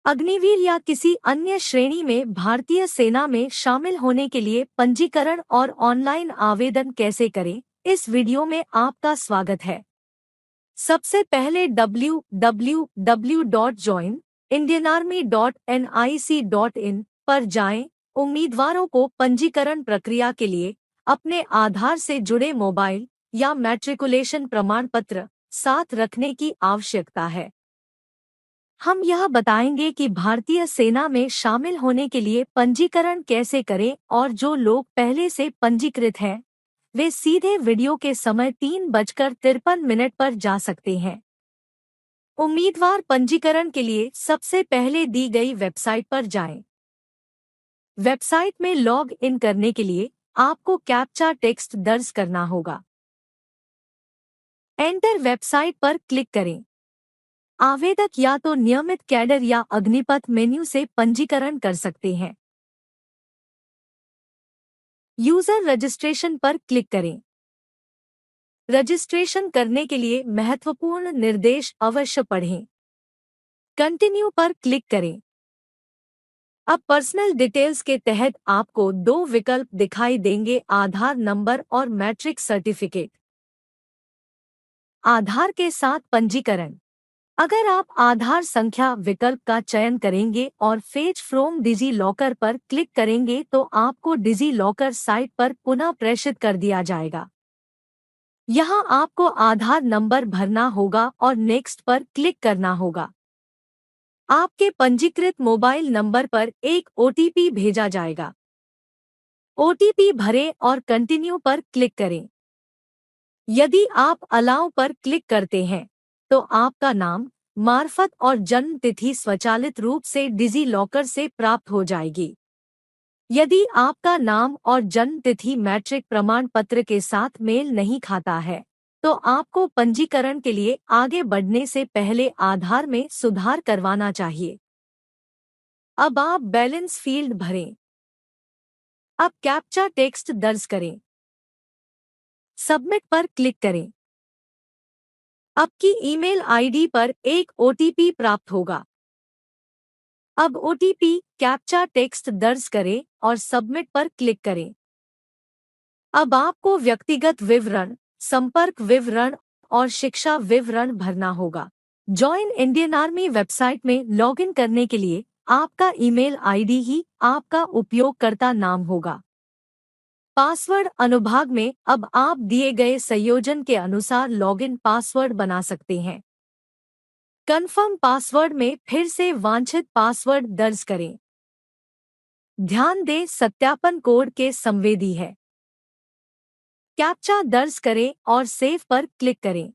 अग्निवीर या किसी अन्य श्रेणी में भारतीय सेना में शामिल होने के लिए पंजीकरण और ऑनलाइन आवेदन कैसे करें, इस वीडियो में आपका स्वागत है। सबसे पहले www.joinindianarmy.nic.in पर जाएं। उम्मीदवारों को पंजीकरण प्रक्रिया के लिए अपने आधार से जुड़े मोबाइल या मैट्रिकुलेशन प्रमाण पत्र साथ रखने की आवश्यकता है। हम यह बताएंगे कि भारतीय सेना में शामिल होने के लिए पंजीकरण कैसे करें और जो लोग पहले से पंजीकृत हैं, वे सीधे वीडियो के समय 3:53 पर जा सकते हैं। उम्मीदवार पंजीकरण के लिए सबसे पहले दी गई वेबसाइट पर जाएं। वेबसाइट में लॉग इन करने के लिए आपको कैप्चा टेक्स्ट दर्ज करना होगा। एंटर वेबसाइट पर क्लिक करें। आवेदक या तो नियमित कैडर या अग्निपथ मेन्यू से पंजीकरण कर सकते हैं। यूजर रजिस्ट्रेशन पर क्लिक करें। रजिस्ट्रेशन करने के लिए महत्वपूर्ण निर्देश अवश्य पढ़ें। कंटिन्यू पर क्लिक करें। अब पर्सनल डिटेल्स के तहत आपको 2 विकल्प दिखाई देंगे, आधार नंबर और मैट्रिक सर्टिफिकेट। आधार के साथ पंजीकरण। अगर आप आधार संख्या विकल्प का चयन करेंगे और फेच फ्रॉम डिजी लॉकर पर क्लिक करेंगे तो आपको डिजी लॉकर साइट पर पुनः प्रेषित कर दिया जाएगा। यहां आपको आधार नंबर भरना होगा और नेक्स्ट पर क्लिक करना होगा। आपके पंजीकृत मोबाइल नंबर पर एक ओटीपी भेजा जाएगा। ओटीपी भरें और कंटिन्यू पर क्लिक करें। यदि आप अलाउ पर क्लिक करते हैं तो आपका नाम, मार्फत और जन्म तिथि स्वचालित रूप से डिजी लॉकर से प्राप्त हो जाएगी। यदि आपका नाम और जन्म तिथि मैट्रिक प्रमाण पत्र के साथ मेल नहीं खाता है तो आपको पंजीकरण के लिए आगे बढ़ने से पहले आधार में सुधार करवाना चाहिए। अब आप बैलेंस फील्ड भरें। अब कैप्चा टेक्स्ट दर्ज करें। सबमिट पर क्लिक करें। आपकी ईमेल आईडी पर एक ओटीपी प्राप्त होगा। अब ओटीपी कैप्चा टेक्स्ट दर्ज करें और सबमिट पर क्लिक करें। अब आपको व्यक्तिगत विवरण, संपर्क विवरण और शिक्षा विवरण भरना होगा। जॉइन इंडियन आर्मी वेबसाइट में लॉगिन करने के लिए आपका ईमेल आईडी ही आपका उपयोगकर्ता नाम होगा। पासवर्ड अनुभाग में अब आप दिए गए संयोजन के अनुसार लॉगिन पासवर्ड बना सकते हैं। कन्फर्म पासवर्ड में फिर से वांछित पासवर्ड दर्ज करें। ध्यान दें, सत्यापन कोड के संवेदी है। कैप्चा दर्ज करें और सेव पर क्लिक करें।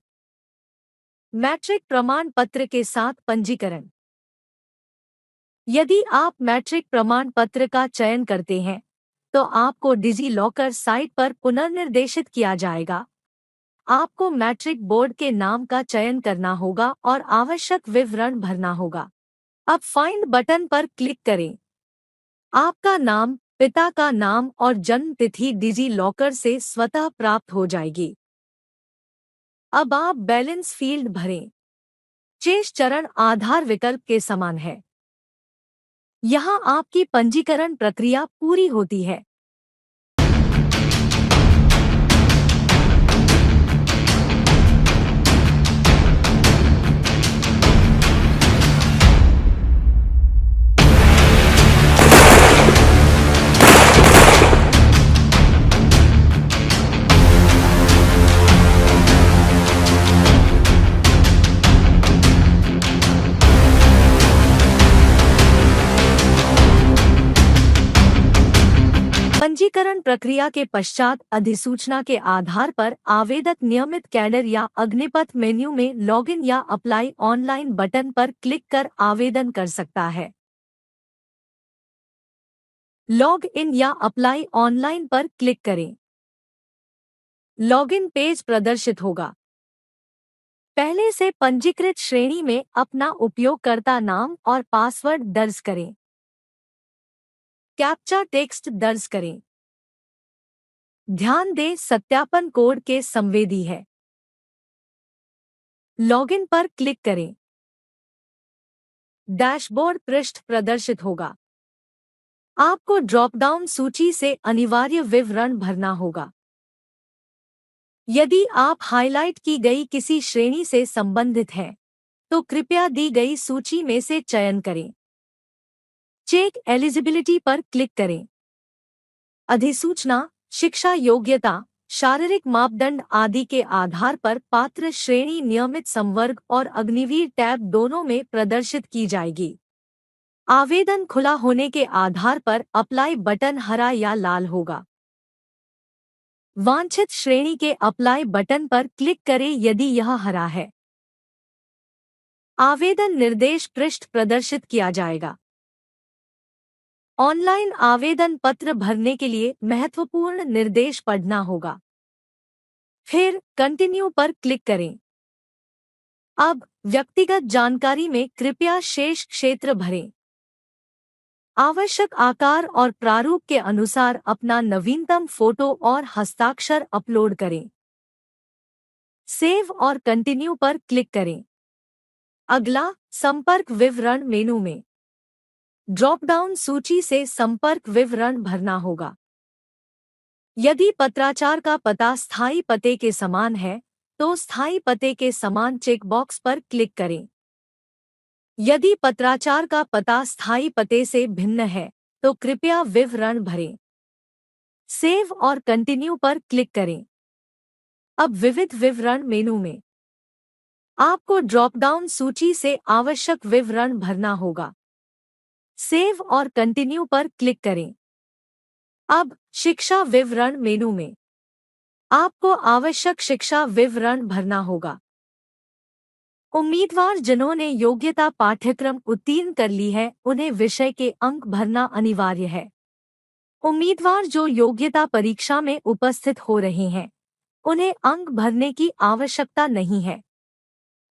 मैट्रिक प्रमाण पत्र के साथ पंजीकरण। यदि आप मैट्रिक प्रमाण पत्र का चयन करते हैं तो आपको डिजी लॉकर साइट पर पुनर्निर्देशित किया जाएगा। आपको मैट्रिक बोर्ड के नाम का चयन करना होगा और आवश्यक विवरण भरना होगा। अब फाइंड बटन पर क्लिक करें। आपका नाम, पिता का नाम और जन्म तिथि डिजी लॉकर से स्वतः प्राप्त हो जाएगी। अब आप बैलेंस फील्ड भरें। शेष चरण आधार विकल्प के समान है। यहां आपकी पंजीकरण प्रक्रिया पूरी होती है। पंजीकरण प्रक्रिया के पश्चात अधिसूचना के आधार पर आवेदक नियमित कैडर या अग्निपथ मेन्यू में लॉगिन या अप्लाई ऑनलाइन बटन पर क्लिक कर आवेदन कर सकता है। लॉग इन या अप्लाई ऑनलाइन पर क्लिक करें। लॉगिन पेज प्रदर्शित होगा। पहले से पंजीकृत श्रेणी में अपना उपयोगकर्ता नाम और पासवर्ड दर्ज करें। कैप्चा टेक्स्ट दर्ज करें। ध्यान दें, सत्यापन कोड के संवेदी है। लॉगिन पर क्लिक करें। डैशबोर्ड पृष्ठ प्रदर्शित होगा। आपको ड्रॉपडाउन सूची से अनिवार्य विवरण भरना होगा। यदि आप हाइलाइट की गई किसी श्रेणी से संबंधित हैं, तो कृपया दी गई सूची में से चयन करें। चेक एलिजिबिलिटी पर क्लिक करें। अधिसूचना, शिक्षा योग्यता, शारीरिक मापदंड आदि के आधार पर पात्र श्रेणी नियमित संवर्ग और अग्निवीर टैब दोनों में प्रदर्शित की जाएगी। आवेदन खुला होने के आधार पर अप्लाई बटन हरा या लाल होगा। वांछित श्रेणी के अप्लाई बटन पर क्लिक करें यदि यह हरा है। आवेदन निर्देश पृष्ठ प्रदर्शित किया जाएगा। ऑनलाइन आवेदन पत्र भरने के लिए महत्वपूर्ण निर्देश पढ़ना होगा। फिर कंटिन्यू पर क्लिक करें। अब व्यक्तिगत जानकारी में कृपया शेष क्षेत्र भरें। आवश्यक आकार और प्रारूप के अनुसार अपना नवीनतम फोटो और हस्ताक्षर अपलोड करें। सेव और कंटिन्यू पर क्लिक करें। अगला, संपर्क विवरण मेनू में ड्रॉपडाउन सूची से संपर्क विवरण भरना होगा। यदि पत्राचार का पता स्थायी पते के समान है, तो स्थायी पते के समान चेकबॉक्स पर क्लिक करें। यदि पत्राचार का पता स्थायी पते से भिन्न है, तो कृपया विवरण भरें। सेव और कंटिन्यू पर क्लिक करें। अब विविध विवरण मेनू में आपको ड्रॉपडाउन सूची से आवश्यक विवरण भरना होगा। सेव और कंटिन्यू पर क्लिक करें। अब शिक्षा विवरण मेनू में आपको आवश्यक शिक्षा विवरण भरना होगा। उम्मीदवार जिन्होंने योग्यता पाठ्यक्रम उत्तीर्ण कर ली है, उन्हें विषय के अंक भरना अनिवार्य है। उम्मीदवार जो योग्यता परीक्षा में उपस्थित हो रहे हैं, उन्हें अंक भरने की आवश्यकता नहीं है।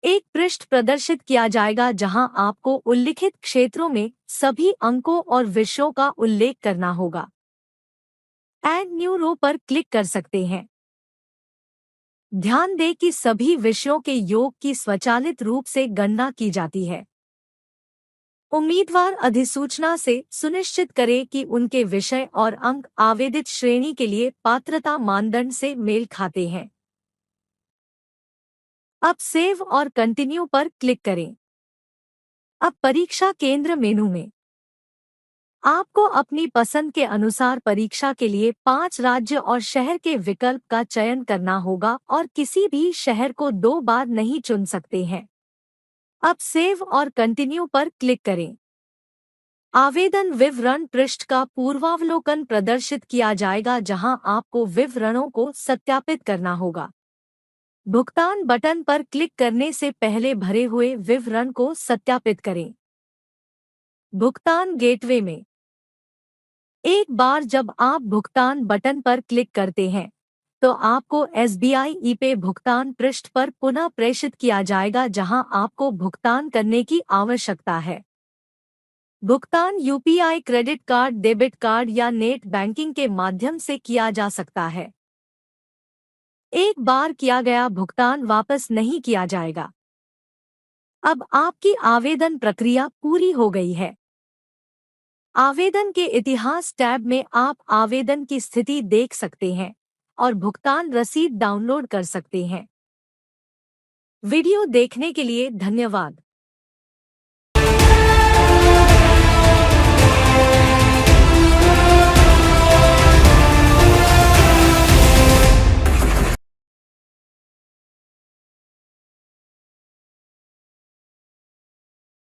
एक पृष्ठ प्रदर्शित किया जाएगा जहां आपको उल्लिखित क्षेत्रों में सभी अंकों और विषयों का उल्लेख करना होगा। ऐड न्यू रो पर क्लिक कर सकते हैं। ध्यान दें कि सभी विषयों के योग की स्वचालित रूप से गणना की जाती है। उम्मीदवार अधिसूचना से सुनिश्चित करें कि उनके विषय और अंक आवेदित श्रेणी के लिए पात्रता मानदंड से मेल खाते हैं। अब सेव और कंटिन्यू पर क्लिक करें। अब परीक्षा केंद्र मेनू में आपको अपनी पसंद के अनुसार परीक्षा के लिए 5 राज्य और शहर के विकल्प का चयन करना होगा और किसी भी शहर को 2 बार नहीं चुन सकते हैं। अब सेव और कंटिन्यू पर क्लिक करें। आवेदन विवरण पृष्ठ का पूर्वावलोकन प्रदर्शित किया जाएगा जहां आपको विवरणों को सत्यापित करना होगा। भुगतान बटन पर क्लिक करने से पहले भरे हुए विवरण को सत्यापित करें। भुगतान गेटवे में एक बार जब आप भुगतान बटन पर क्लिक करते हैं, तो आपको SBI ई-पे भुगतान पृष्ठ पर पुनः प्रेषित किया जाएगा जहां आपको भुगतान करने की आवश्यकता है। भुगतान UPI credit card, debit card या नेट बैंकिंग के माध्यम से किया जा सकता है। एक बार किया गया भुगतान वापस नहीं किया जाएगा। अब आपकी आवेदन प्रक्रिया पूरी हो गई है। आवेदन के इतिहास टैब में आप आवेदन की स्थिति देख सकते हैं और भुगतान रसीद डाउनलोड कर सकते हैं। वीडियो देखने के लिए धन्यवाद।